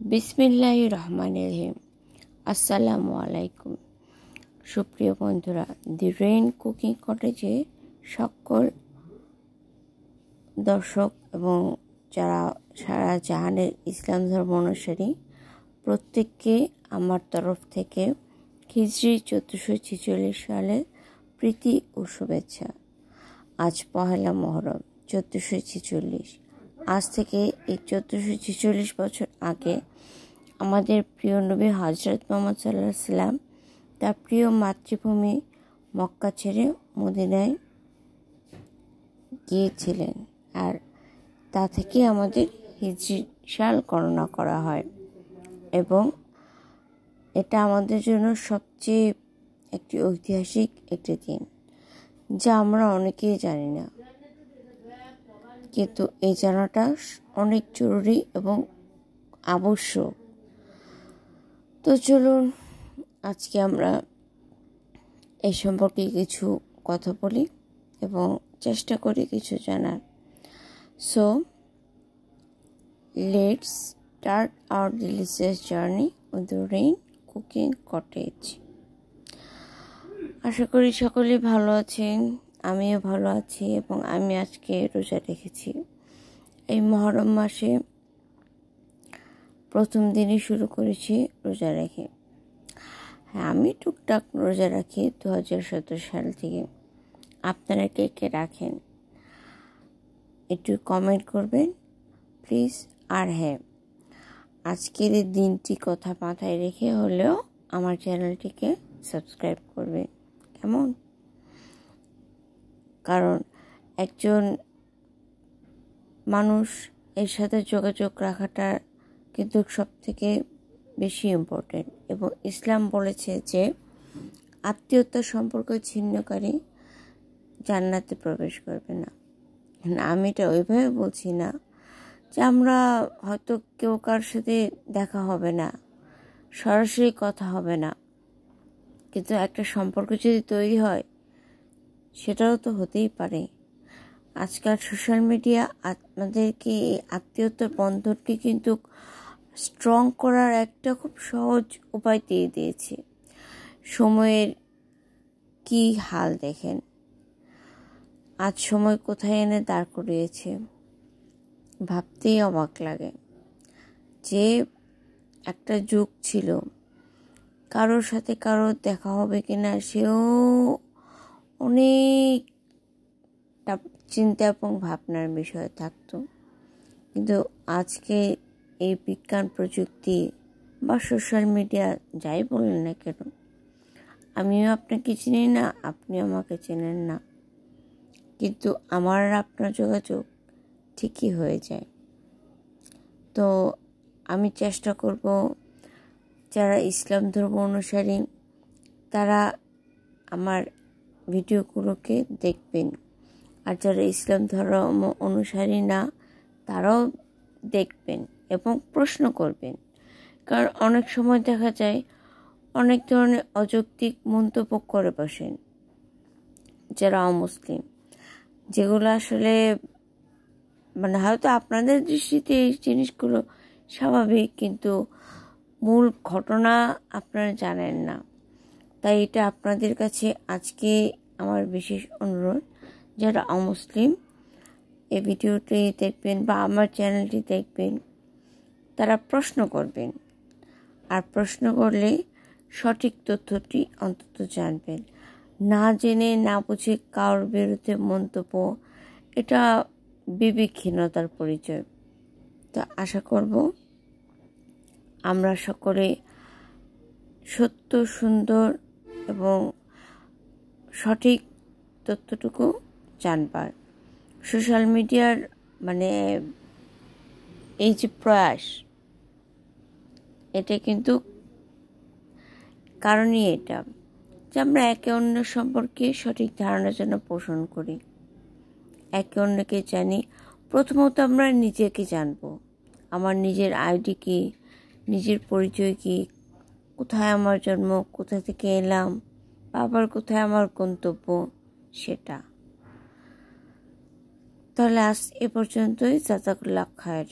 বিসমিল্লাহির রহমানির রহিম। আসসালামু আলাইকুম। সুপ্রিয় বন্ধুরা, দি রেইন কুকিং কটেজে সকল দর্শক এবং যারা সারা জাহানের ইসলাম ধর্ম অনুসারী প্রত্যেককে আমার তরফ থেকে হিজরি 1446 সালের প্রীতি ও শুভেচ্ছা। আজ পহেলা মহরম 1446। আজ থেকে এই 1446 বছর আগে আমাদের প্রিয় নবী হযরত মুহাম্মদ সাল্লাল্লাহু আলাইহি সাল্লাম তার প্রিয় মাতৃভূমি মক্কা ছেড়ে মদিনায় গিয়েছিলেন, আর তা থেকে আমাদের হিজরি সাল গণনা করা হয় এবং এটা আমাদের জন্য সবচেয়ে একটি ঐতিহাসিক একটি দিন, যা আমরা অনেকেই জানি না, কিন্তু এই জানাটা অনেক জরুরি এবং আবশ্যক। তো চলুন আজকে আমরা এই সম্পর্কে কিছু কথা বলি এবং চেষ্টা করি কিছু জানার। So let's start our delicious journey with the rain cooking cottage. আশা করি সকলেই ভালো আছেন, আমিও ভালো আছি এবং আমি আজকে রোজা রেখেছি। এই মহরম মাসে প্রথম দিনই শুরু করেছি রোজা রেখে। হ্যাঁ, আমি টুকটাক রোজা রাখি 2017 সাল থেকে। আপনারা কে কে রাখেন একটু কমেন্ট করবেন প্লিজ। আর হ্যাঁ, আজকের এই দিনটি কথা মাথায় রেখে হলেও আমার চ্যানেলটিকে সাবস্ক্রাইব করবেন, কেমন? কারণ একজন মানুষ এর সাথে যোগাযোগ রাখাটা কিন্তু সব থেকে বেশি ইম্পর্টেন্ট, এবং ইসলাম বলেছে যে আত্মীয়তার সম্পর্ক ছিন্নকারী জান্নাতে প্রবেশ করবে না। আমি এটা ওইভাবে বলছি না যে আমরা হয়তো কেউ কার সাথে দেখা হবে না, সরাসরি কথা হবে না, কিন্তু একটা সম্পর্ক যদি তৈরি হয় সেটাও তো হতেই পারে। আজকাল সোশ্যাল মিডিয়া আমাদেরকে এই আত্মীয়তার বন্ধনটি কিন্তু স্ট্রং করার একটা খুব সহজ উপায় দিয়ে দিয়েছে। সময়ের কি হাল দেখেন, আজ সময় কোথায় এনে দাঁড় করিয়েছে, ভাবতেই অবাক লাগে। যে একটা যুগ ছিল কারোর সাথে কারোর দেখা হবে কিনা সেও অনেক চিন্তা এবং ভাবনার বিষয় থাকতো, কিন্তু আজকে এই বিজ্ঞান প্রযুক্তি বা সোশ্যাল মিডিয়া যাই বলেন না কেন, আমিও আপনাকে চিনি না, আপনিও আমাকে চেনেন না, কিন্তু আমার আর আপনার যোগাযোগ ঠিকই হয়ে যায়। তো আমি চেষ্টা করব যারা ইসলাম ধর্ম অনুসারী তারা আমার ভিডিওগুলোকে দেখবেন, আর যারা ইসলাম ধর্ম অনুসারী না তারাও দেখবেন এবং প্রশ্ন করবেন। কারণ অনেক সময় দেখা যায় অনেক ধরনের অযৌক্তিক মন্তব্য করে বসেন যারা অমুসলিম, যেগুলো আসলে হয়তো আপনাদের দৃষ্টিতে এই জিনিসগুলো স্বাভাবিক, কিন্তু মূল ঘটনা আপনারা জানেন না। তাই এটা আপনাদের কাছে আজকে আমার বিশেষ অনুরোধ, যারা অমুসলিম এই ভিডিওটি দেখবেন বা আমার চ্যানেলটি দেখবেন তারা প্রশ্ন করবেন, আর প্রশ্ন করলে সঠিক তথ্যটি অন্তত জানবেন। না জেনে না বুঝে কারোর বিরুদ্ধে মন্তব্য, এটা বিবেকহীনতার পরিচয়। তো আশা করব আমরা সকলে সত্য, সুন্দর এবং সঠিক তথ্যটুকু জানবার। সোশ্যাল মিডিয়ার এই যে প্রয়াস, এটা কিন্তু কারণই এটা যে আমরা একে অন্যের সম্পর্কে সঠিক ধারণার জন্য পোষণ করি, একে অন্যকে জানি। প্রথমত আমরা নিজেকে জানবো, আমার নিজের আইডি কি, নিজের পরিচয় কি, কোথায় আমার জন্ম, কোথা থেকে এলাম, আবার কোথায় আমার গন্তব্য, সেটা। তাহলে আজ এ পর্যন্তই। জাযাকাল্লাহ খায়ের।